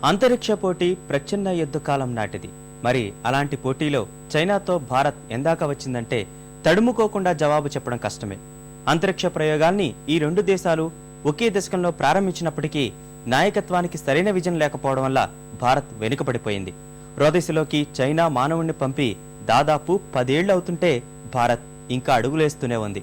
అంతరిక్ష పోటీ ప్రచ్ఛన్న యుద్ధ కాలం నాటిది. మరి అలాంటి పోటీలో చైనాతో భారత్ ఎందాక వచ్చిందంటే తడుముకోకుండా జవాబు చెప్పడం కష్టమే. అంతరిక్ష ప్రయోగాల్ని ఈ రెండు దేశాలు ఒకే దశకంలో ప్రారంభించినప్పటికీ నాయకత్వానికి సరైన విజన్ లేకపోవడం వల్ల భారత్ వెనుకబడిపోయింది. రోదశలోకి చైనా మానవుణ్ణి పంపి దాదాపు 10 ఏళ్లు అవుతుంటే భారత్ ఇంకా అడుగులేస్తూనే ఉంది.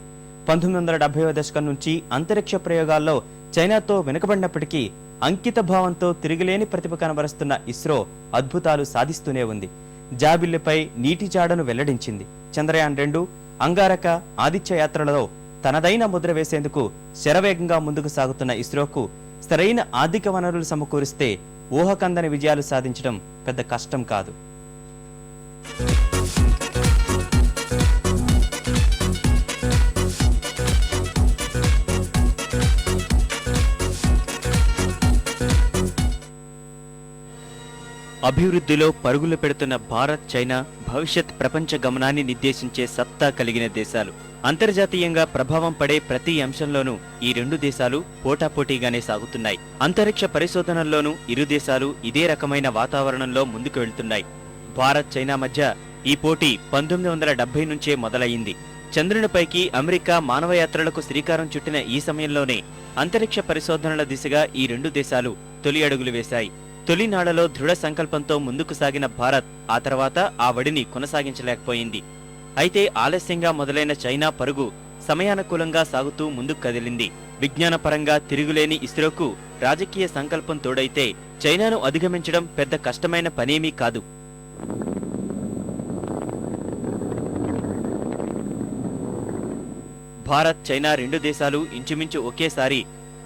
1970వ దశకం నుంచి అంతరిక్ష ప్రయోగాల్లో చైనాతో వెనుకబడినప్పటికీ అంకిత భావంతో తిరిగిలేని ప్రతిభ కనబరుస్తున్న ఇస్రో అద్భుతాలు సాధిస్తూనే ఉంది. జాబిల్లిపై నీటి జాడను వెల్లడించింది. చంద్రయాన్ 2, అంగారక, ఆదిత్య యాత్రలలో తనదైన ముద్ర వేసేందుకు శరవేగంగా ముందుకు సాగుతున్న ఇస్రోకు సరైన ఆర్థిక వనరులు సమకూరిస్తే ఊహకందని విజయాలు సాధించడం పెద్ద కష్టం కాదు. అభివృద్ధిలో పరుగులు పెడుతున్న భారత్, చైనా భవిష్యత్ ప్రపంచ గమనాన్ని నిర్దేశించే సత్తా కలిగిన దేశాలు. అంతర్జాతీయంగా ప్రభావం పడే ప్రతి అంశంలోనూ ఈ రెండు దేశాలు పోటాపోటీగానే సాగుతున్నాయి. అంతరిక్ష పరిశోధనల్లోనూ ఇరు దేశాలు ఇదే రకమైన వాతావరణంలో ముందుకు వెళ్తున్నాయి. భారత్, చైనా మధ్య ఈ పోటీ 1970 నుంచే మొదలయ్యింది. చంద్రునిపైకి అమెరికా మానవయాత్రలకు శ్రీకారం చుట్టిన ఈ సమయంలోనే అంతరిక్ష పరిశోధనల దిశగా ఈ రెండు దేశాలు తొలి అడుగులు వేశాయి. తొలినాళ్లలో దృఢ సంకల్పంతో ముందుకు సాగిన భారత్ ఆ తర్వాత ఆ వడిని కొనసాగించలేకపోయింది. అయితే ఆలస్యంగా మొదలైన చైనా పరుగు సమయానుకూలంగా సాగుతూ ముందుకు కదిలింది. విజ్ఞానపరంగా తిరుగులేని ఇస్రోకు రాజకీయ సంకల్పం తోడైతే చైనాను అధిగమించడం పెద్ద కష్టమైన పనేమీ కాదు. భారత్, చైనా రెండు దేశాలు ఇంచుమించు ఒకేసారి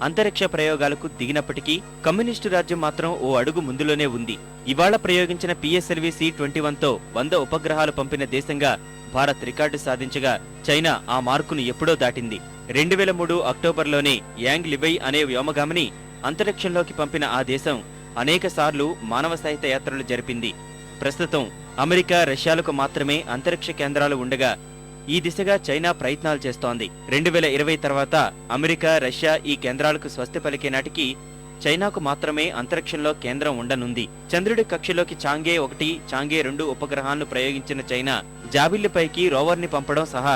అంతరిక్ష ప్రయోగాలకు దిగినప్పటికీ కమ్యూనిస్టు రాజ్యం మాత్రం ఓ అడుగు ముందులోనే ఉంది. ఇవాళ ప్రయోగించిన PSLV C-21తో 100 ఉపగ్రహాలు పంపిన దేశంగా భారత్ రికార్డు సాధించగా చైనా ఆ మార్కును ఎప్పుడో దాటింది. 2003 అక్టోబర్లోనే యాంగ్ లివై అనే వ్యోమగామిని అంతరిక్షంలోకి పంపిన ఆ దేశం అనేక సార్లు మానవ సహిత యాత్రలు జరిపింది. ప్రస్తుతం అమెరికా, రష్యాలకు మాత్రమే అంతరిక్ష కేంద్రాలు ఉండగా ఈ దిశగా చైనా ప్రయత్నాలు చేస్తోంది. 2020 తర్వాత అమెరికా, రష్యా ఈ కేంద్రాలకు స్వస్తి పలికే నాటికి చైనాకు మాత్రమే అంతరిక్షంలో కేంద్రం ఉండనుంది. చంద్రుడి కక్షలోకి చాంగే 1, చాంగే 2 ఉపగ్రహాలను ప్రయోగించిన చైనా జాబిల్లిపైకి రోవర్ని పంపడం సహా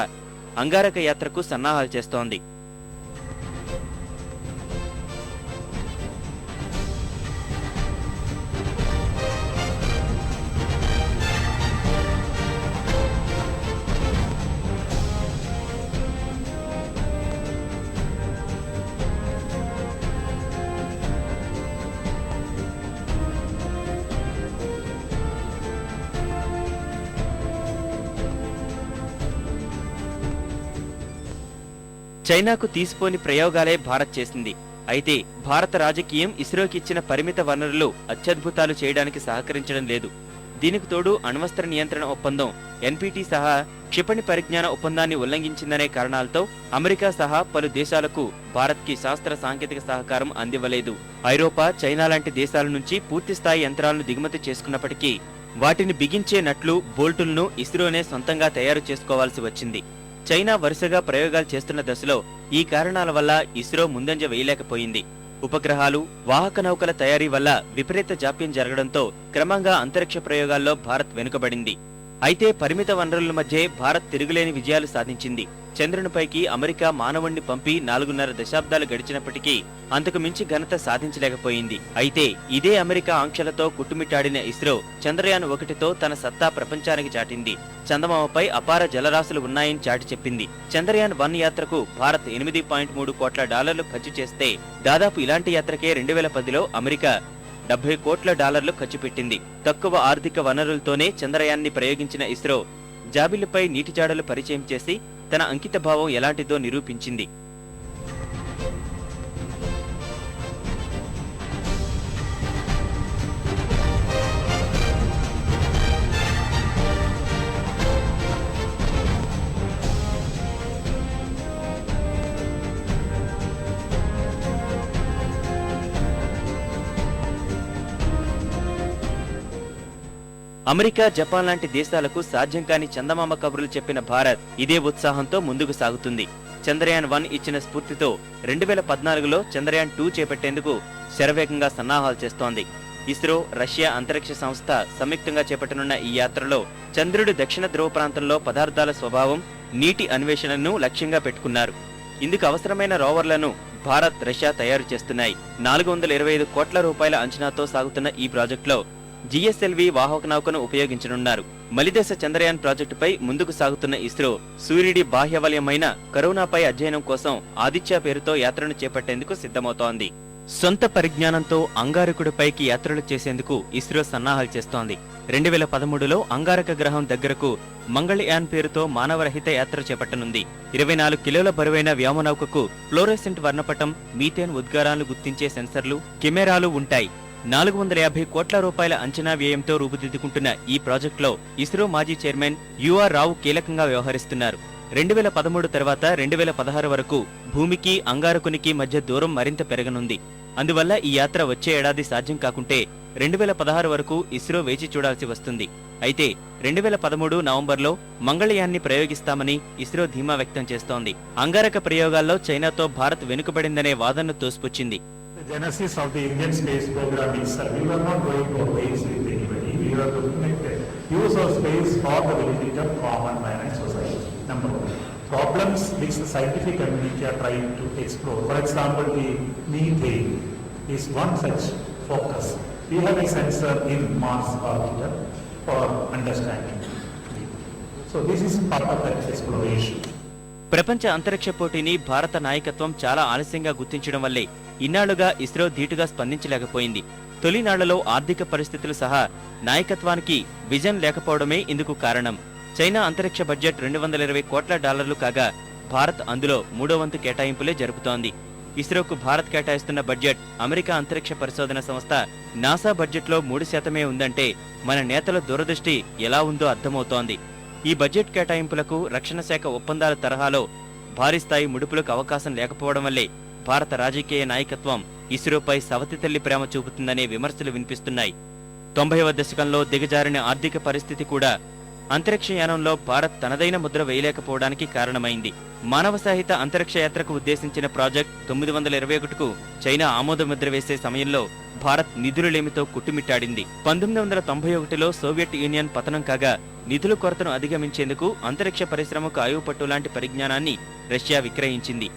అంగారక యాత్రకు సన్నాహాలు చేస్తోంది. చైనాకు తీసిపోని ప్రయోగాలే భారత్ చేసింది. అయితే భారత రాజకీయం ఇస్రోకి ఇచ్చిన పరిమిత వనరులు అత్యద్భుతాలు చేయడానికి సహకరించడం లేదు. దీనికి తోడు అణ్వస్త్ర నియంత్రణ ఒప్పందం NPT సహా క్షిపణి పరిజ్ఞాన ఒప్పందాన్ని ఉల్లంఘించిందనే కారణాలతో అమెరికా సహా పలు దేశాలకు భారత్కి శాస్త్ర సాంకేతిక సహకారం అందివ్వలేదు. ఐరోపా, చైనా లాంటి దేశాల నుంచి పూర్తిస్థాయి యంత్రాలను దిగుమతి చేసుకున్నప్పటికీ వాటిని బిగించే నట్లు, బోల్టులను ఇస్రోనే సొంతంగా తయారు చేసుకోవాల్సి వచ్చింది. చైనా వరుసగా ప్రయోగాలు చేస్తున్న దశలో ఈ కారణాల వల్ల ఇస్రో ముందంజ వేయలేకపోయింది. ఉపగ్రహాలు, వాహక నౌకల తయారీ వల్ల విపరీత జాప్యం జరగడంతో క్రమంగా అంతరిక్ష ప్రయోగాల్లో భారత్ వెనుకబడింది. అయితే పరిమిత వనరుల మధ్యే భారత్ తిరుగులేని విజయాలు సాధించింది. చంద్రునిపైకి అమెరికా మానవుణ్ణి పంపి 4.5 దశాబ్దాలు గడిచినప్పటికీ అంతకు మించి ఘనత సాధించలేకపోయింది. అయితే ఇదే అమెరికా ఆంక్షలతో కుట్టుమిట్టాడిన ఇస్రో చంద్రయాన్ 1తో తన సత్తా ప్రపంచానికి చాటింది. చందమామపై అపార జలరాశులు ఉన్నాయని చాటి చెప్పింది. చంద్రయాన్ 1 యాత్రకు భారత్ $8.3 కోట్ల ఖర్చు చేస్తే దాదాపు ఇలాంటి యాత్రకే 2010లో అమెరికా $70 కోట్ల ఖర్చు పెట్టింది. తక్కువ ఆర్థిక వనరులతోనే చంద్రయాన్ని ప్రయోగించిన ఇస్రో జాబిల్లిపై నీటి జాడలు పరిచయం చేసి తన అంకిత భావం ఎలాంటిదో నిరూపించింది. అమెరికా, జపాన్ లాంటి దేశాలకు సాధ్యం కాని చందమామ కబుర్లు చెప్పిన భారత్ ఇదే ఉత్సాహంతో ముందుకు సాగుతుంది. చంద్రయాన్ 1 ఇచ్చిన స్ఫూర్తితో 2014లో చంద్రయాన్ 2 చేపట్టేందుకు శరవేగంగా సన్నాహాలు చేస్తోంది. ఇస్రో, రష్యా అంతరిక్ష సంస్థ సంయుక్తంగా చేపట్టనున్న ఈ యాత్రలో చంద్రుడి దక్షిణ ధ్రువ ప్రాంతంలో పదార్థాల స్వభావం, నీటి అన్వేషణను లక్ష్యంగా పెట్టుకున్నారు. ఇందుకు అవసరమైన రోవర్లను భారత్, రష్యా తయారు చేస్తున్నాయి. 425 కోట్ల రూపాయల అంచనాతో సాగుతున్న ఈ ప్రాజెక్టులో జిఎస్ఎల్వి వాహక నౌకను ఉపయోగించనున్నారు. మలిదశ చంద్రయాన్ ప్రాజెక్టుపై ముందుకు సాగుతున్న ఇస్రో సూర్యుడి బాహ్యవలయమైన కరోనాపై అధ్యయనం కోసం ఆదిత్య పేరుతో యాత్రను చేపట్టేందుకు సిద్ధమవుతోంది. సొంత పరిజ్ఞానంతో అంగారకుడిపైకి యాత్రలు చేసేందుకు ఇస్రో సన్నాహాలు చేస్తోంది. 2013లో అంగారక గ్రహం దగ్గరకు మంగళయాన్ పేరుతో మానవరహిత యాత్ర చేపట్టనుంది. 24 కిలోల బరువైన వ్యోమనౌకకు ఫ్లోరోసెంట్ వర్ణపటం, మీథేన్ ఉద్గారాలను గుర్తించే సెన్సర్లు, కెమెరాలు ఉంటాయి. 450 కోట్ల రూపాయల అంచనా వ్యయంతో రూపుదిద్దుకుంటున్న ఈ ప్రాజెక్టులో ఇస్రో మాజీ చైర్మన్ యుఆర్ రావు కీలకంగా వ్యవహరిస్తున్నారు. 2013 తర్వాత 2016 వరకు భూమికి, అంగారకునికి మధ్య దూరం మరింత పెరగనుంది. అందువల్ల ఈ యాత్ర వచ్చే ఏడాది సాధ్యం కాకుంటే 2016 వరకు ఇస్రో వేచి చూడాల్సి వస్తుంది. అయితే 2013 నవంబర్లో మంగళయాన్ని ప్రయోగిస్తామని ఇస్రో ధీమా వ్యక్తం చేస్తోంది. అంగారక ప్రయోగాల్లో చైనాతో భారత్ వెనుకబడిందనే వాదనను తోసిపుచ్చింది. The genesis of the Indian space program is we were not going to waste with anybody. We were looking at the use of space for the benefit of common man and society. Number one. Problems which the scientific community are trying to explore. For example, the methane is one such focus. We have a sensor in Mars orbiter for understanding. So this is part of that exploration. ప్రపంచ అంతరిక్ష పోటీని భారత నాయకత్వం చాలా ఆలస్యంగా గుర్తించడం వల్లే ఇన్నాళ్లుగా ఇస్రో ధీటుగా స్పందించలేకపోయింది. తొలినాళ్లలో ఆర్థిక పరిస్థితులు సహా నాయకత్వానికి విజన్ లేకపోవడమే ఇందుకు కారణం. చైనా అంతరిక్ష బడ్జెట్ $220 కోట్ల కాగా భారత్ అందులో 3వ వంతు కేటాయింపులే జరుపుతోంది. ఇస్రోకు భారత్ కేటాయిస్తున్న బడ్జెట్ అమెరికా అంతరిక్ష పరిశోధన సంస్థ నాసా బడ్జెట్లో 3% ఉందంటే మన నేతల దూరదృష్టి ఎలా ఉందో అర్థమవుతోంది. ఈ బడ్జెట్ కేటాయింపులకు రక్షణ శాఖ ఒప్పందాల తరహాలో భారీ స్థాయి ముడుపులకు అవకాశం లేకపోవడం వల్లే భారత రాజకీయ నాయకత్వం ఇస్రోపై సవతి తల్లి ప్రేమ చూపుతుందనే విమర్శలు వినిపిస్తున్నాయి. 90వ దశకంలో దిగజారిన ఆర్థిక పరిస్థితి కూడా అంతరిక్షయానంలో భారత్ తనదైన ముద్ర వేయలేకపోవడానికి కారణమైంది. మానవ సహిత అంతరిక్ష యాత్రకు ఉద్దేశించిన ప్రాజెక్ట్ 921కు చైనా ఆమోద ముద్ర వేసే సమయంలో భారత్ నిధులలేమితో కుట్టుమిట్టాడింది. 1991లో సోవియట్ యూనియన్ పతనం కాగా నిధుల కొరతను అధిగమించేందుకు అంతరిక్ష పరిశ్రమకు ఆయువుపట్టు లాంటి పరిజ్ఞానాన్ని రష్యా విక్రయించింది.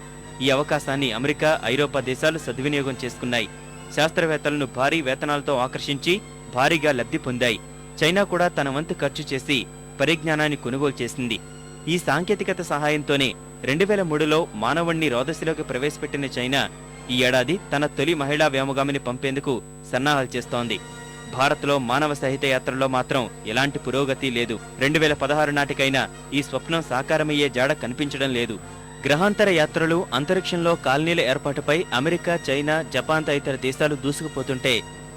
ఈ అవకాశాన్ని అమెరికా, ఐరోపా దేశాలు సద్వినియోగం చేసుకున్నాయి. శాస్త్రవేత్తలను భారీ వేతనాలతో ఆకర్షించి భారీగా లబ్ధి పొందాయి. చైనా కూడా తన వంతు ఖర్చు చేసి పరిజ్ఞానాన్ని కొనుగోలు చేసింది. ఈ సాంకేతికత సహాయంతోనే 2003లో మానవుణ్ణి రోదసిలోకి ప్రవేశపెట్టిన చైనా ఈ ఏడాది తన తొలి మహిళా వ్యోమగామిని పంపేందుకు సన్నాహాలు చేస్తోంది. భారత్లో మానవ సహిత యాత్రలో మాత్రం ఎలాంటి పురోగతి లేదు. 2016 నాటికైనా ఈ స్వప్నం సాకారమయ్యే జాడ కనిపించడం లేదు. గ్రహాంతర యాత్రలు, అంతరిక్షంలో కాలనీల ఏర్పాటుపై అమెరికా, చైనా, జపాన్ తదితర దేశాలు దూసుకుపోతుంటే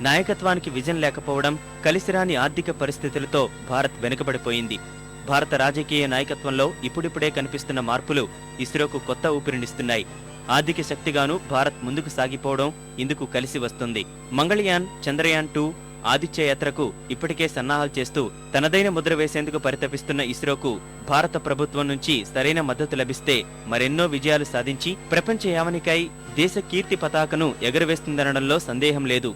నాయకత్వానికి విజన్ లేకపోవడం, కలిసిరాని ఆర్థిక పరిస్థితులతో భారత్ వెనుకబడిపోయింది. భారత రాజకీయ నాయకత్వంలో ఇప్పుడిప్పుడే కనిపిస్తున్న మార్పులు ఇస్రోకు కొత్త ఊపిరినిస్తున్నాయి. ఆర్థిక శక్తిగాను భారత్ ముందుకు సాగిపోవడం ఇందుకు కలిసి వస్తుంది. మంగళయాన్, చంద్రయాన్ 2, ఆదిత్య యాత్రకు ఇప్పటికే సన్నాహాలు చేస్తూ తనదైన ముద్ర వేసేందుకు పరితపిస్తున్న ఇస్రోకు భారత ప్రభుత్వం నుంచి సరైన మద్దతు లభిస్తే మరెన్నో విజయాలు సాధించి ప్రపంచ యావనికై దేశ కీర్తి పతాకను ఎగురవేస్తుందనడంలో సందేహం లేదు.